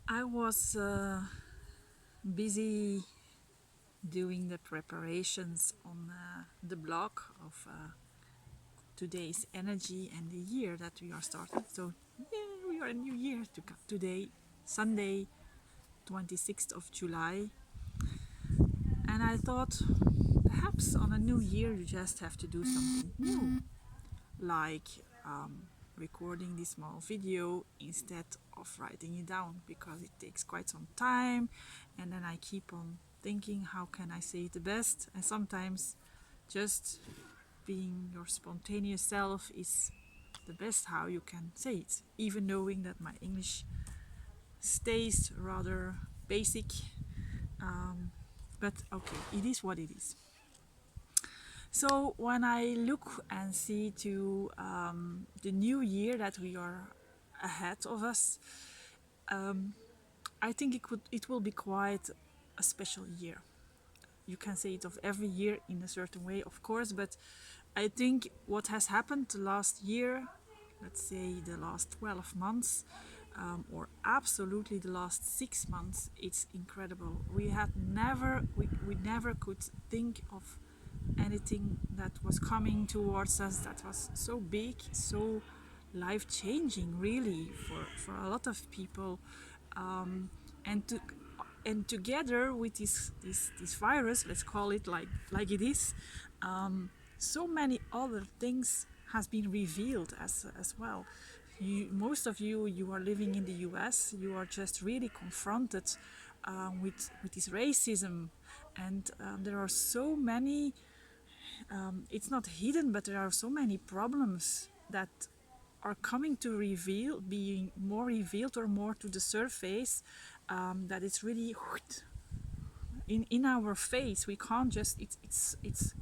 I was busy doing the preparations on the blog of today's energy and the year that we are starting. So yeah, we are a new year today, Sunday, 26th of July. And I thought perhaps on a new year you just have to do something new, like recording this small video instead of writing it down, because it takes quite some time, and then I keep on thinking how can I say it the best, and sometimes just being your spontaneous self is the best how you can say it, even knowing that my English stays rather basic, but okay, it is what it is. So when I look and see to the new year that we are ahead of us, I think it will be quite a special year. You can say it of every year in a certain way, of course, but I think what has happened the last year, let's say the last 12 months, or absolutely the last 6 months, it's incredible. We never could think of anything that was coming towards us that was so big, so life changing, really, for a lot of people. And to and together with this virus, let's call it like it is, so many other things has been revealed as well. Most of you are living in the US. You are just really confronted with this racism, and there are so many. It's not hidden, but there are so many problems that are coming to reveal, being more revealed or more to the surface, that it's really in our face. We can't just. It's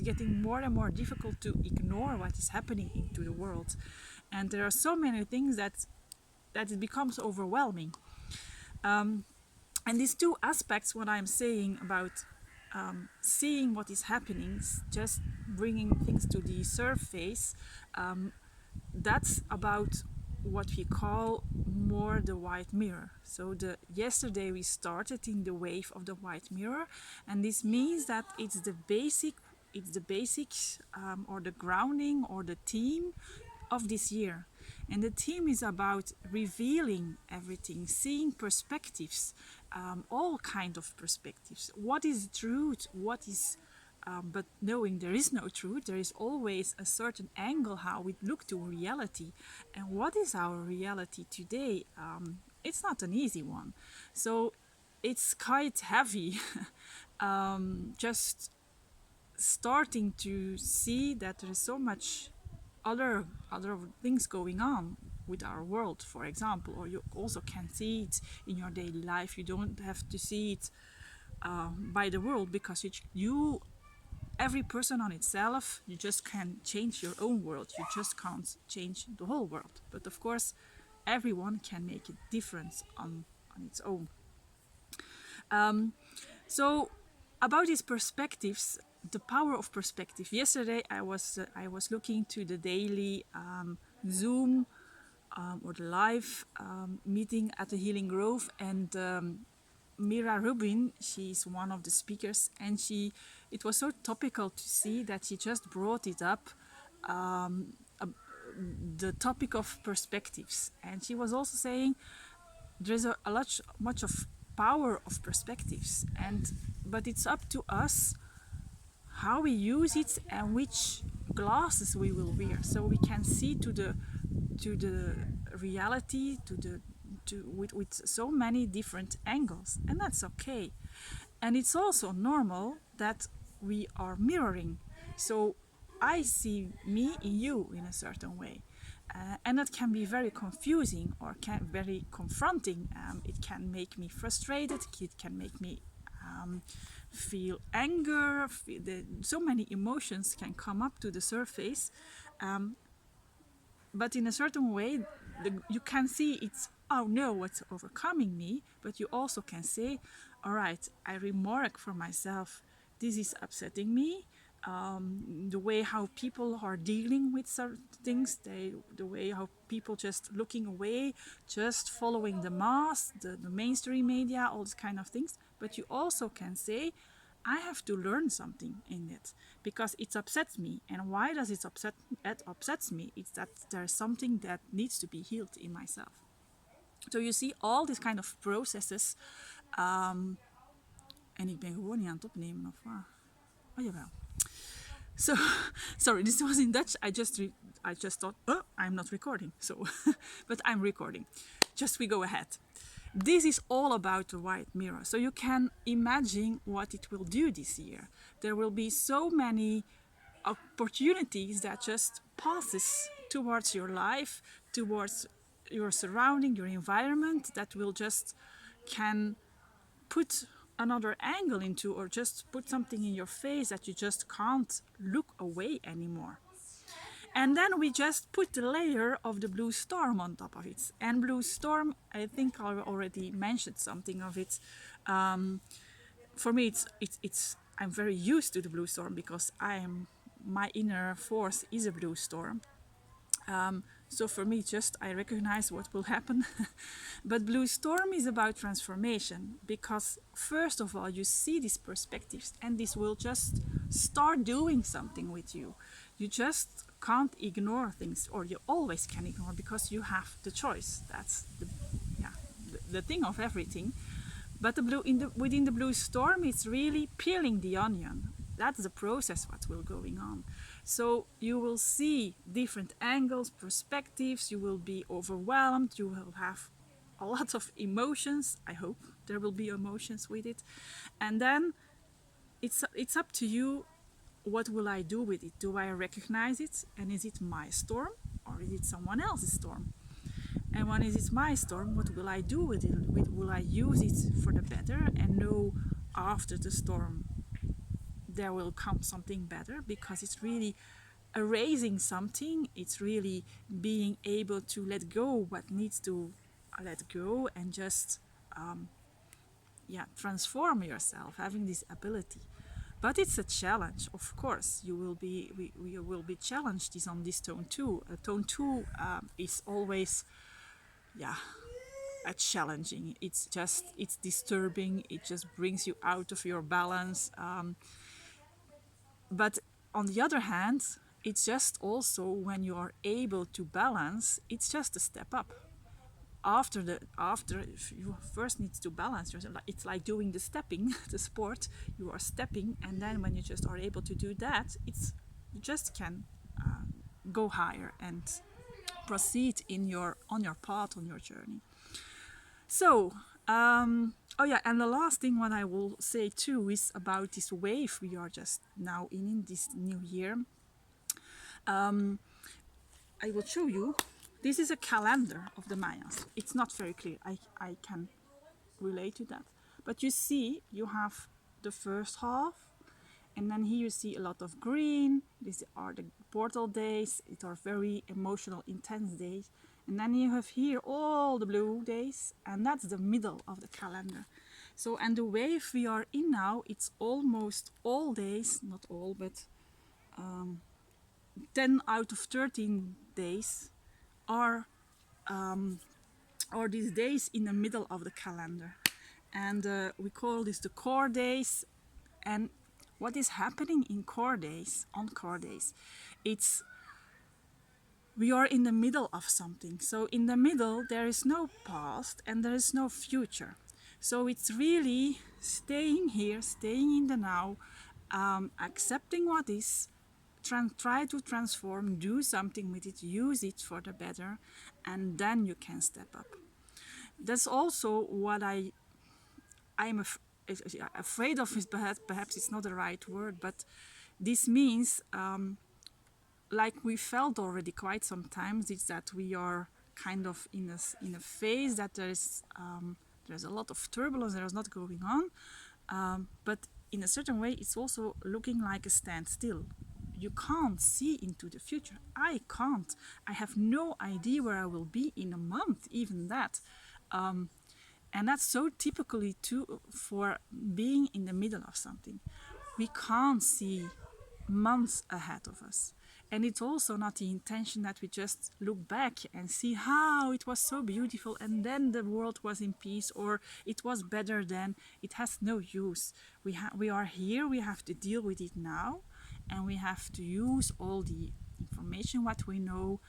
getting more and more difficult to ignore what is happening into the world, and there are so many things that it becomes overwhelming. And these two aspects, what I'm saying about seeing what is happening, just bringing things to the surface, that's about what we call more the white mirror. So yesterday we started in the wave of the white mirror, and this means that it's the basics, or the grounding or the theme of this year. And the theme is about revealing everything, seeing perspectives, all kind of perspectives. What is truth? What is but knowing there is no truth, there is always a certain angle how we look to reality. And what is our reality today? It's not an easy one. So it's quite heavy, just starting to see that there is so much other things going on with our world, for example, or you also can see it in your daily life. You don't have to see it by the world, because you every person on itself, you just can change your own world. You just can't change the whole world. But of course, everyone can make a difference on its own. So about these perspectives, the power of perspective. Yesterday, I was looking to the daily Zoom or the live meeting at the Healing Grove, and Mira Rubin, she's one of the speakers, and it was so topical to see that she just brought it up, the topic of perspectives, and she was also saying there's much of power of perspectives, but it's up to us how we use it and which glasses we will wear, so we can see to the reality, with so many different angles, and that's okay. And it's also normal that we are mirroring. So I see me in you in a certain way. And that can be very confusing or very confronting. It can make me frustrated. It can make me feel anger. So many emotions can come up to the surface. But in a certain way, you can see it's, oh no, what's overcoming me. But you also can say, all right, I remark for myself, this is upsetting me. the way how people are dealing with certain things, the way how people just looking away, just following the mass, the mainstream media, all these kind of things. But you also can say, I have to learn something in it because it upsets me. And why does it upsets me? It's that there's something that needs to be healed in myself. So you see all these kind of processes. En ik ben gewoon niet aan het opnemen, of waar? Oh jawel. So, sorry, this was in Dutch. I just thought, oh, I'm not recording. So, but I'm recording. Just we go ahead. This is all about the white mirror. So you can imagine what it will do this year. There will be so many opportunities that just passes towards your life, towards your surrounding, your environment, that will just can put another angle into, or just put something in your face that you just can't look away anymore. And then we just put the layer of the blue storm on top of it. And blue storm, I think I already mentioned something of it. For me, it's I'm very used to the blue storm because my inner force is a blue storm. So for me, just I recognize what will happen. But Blue Storm is about transformation because first of all, you see these perspectives and this will just start doing something with you. You just can't ignore things, or you always can ignore because you have the choice. That's the thing of everything. But within the Blue Storm, it's really peeling the onion. That's the process what will going on. So you will see different angles, perspectives, you will be overwhelmed, you will have a lot of emotions. I hope there will be emotions with it. And then it's up to you, what will I do with it? Do I recognize it? And is it my storm or is it someone else's storm? And when it is my storm, what will I do with it? Will I use it for the better and know after the storm there will come something better, because it's really erasing something. It's really being able to let go what needs to let go and just transform yourself, having this ability. But it's a challenge, of course. We will be challenged is on this tone too. Tone 2 is always a challenging. It's disturbing. It just brings you out of your balance. But on the other hand, it's just also when you are able to balance, it's just a step up. After if you first need to balance yourself, it's like doing the stepping, the sport. You are stepping, and then when you just are able to do that, you just can go higher and proceed on your path, on your journey. So. And the last thing what I will say too is about this wave we are just now in this new year. I will show you. This is a calendar of the Mayans. It's not very clear. I can relate to that. But you see, you have the first half, and then here you see a lot of green. These are the portal days. It are very emotional, intense days. And then you have here all the blue days, and that's the middle of the calendar. So, and the wave we are in now, it's almost all days, not all, but 10 out of 13 days are these days in the middle of the calendar. And we call this the core days. And what is happening on core days, it's we are in the middle of something. So in the middle, there is no past and there is no future. So it's really staying here, staying in the now, accepting what is, try to transform, do something with it, use it for the better, and then you can step up. That's also what I'm afraid of. Is perhaps it's not the right word, but this means like we felt already quite some times, it's that we are kind of in a phase that there's a lot of turbulence, there's not going on, but in a certain way it's also looking like a standstill. You can't see into the future. I can't. I have no idea where I will be in a month, even that. And that's so typically too for being in the middle of something. We can't see months ahead of us. And it's also not the intention that we just look back and see how it was so beautiful and then the world was in peace or it was better then. It has no use. We are here, we have to deal with it now, and we have to use all the information what we know.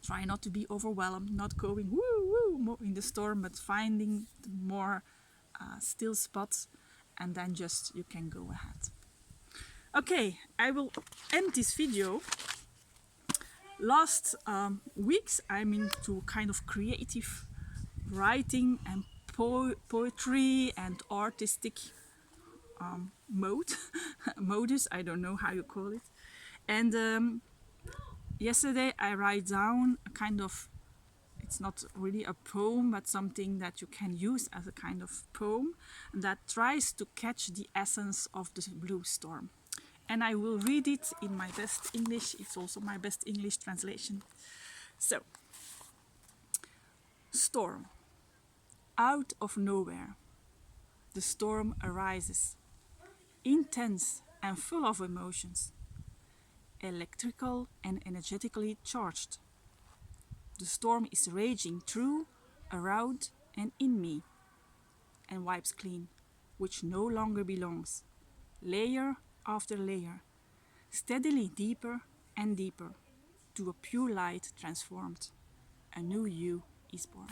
Try not to be overwhelmed, not going woo woo in the storm, but finding the more still spots, and then just you can go ahead. Okay, I will end this video. Last weeks I'm into kind of creative writing and poetry and artistic modus, I don't know how you call it. And yesterday I write down a kind of, it's not really a poem, but something that you can use as a kind of poem that tries to catch the essence of the blue storm. And I will read it in my best English. It's also my best English translation. So, storm. Out of nowhere, the storm arises, intense and full of emotions, electrical and energetically charged. The storm is raging through, around, and in me, and wipes clean, which no longer belongs, layer after layer, steadily deeper and deeper, to a pure light transformed. A new you is born.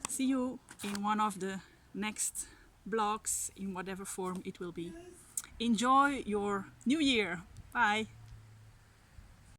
See you in one of the next blogs, in whatever form it will be. Enjoy your new year. Bye.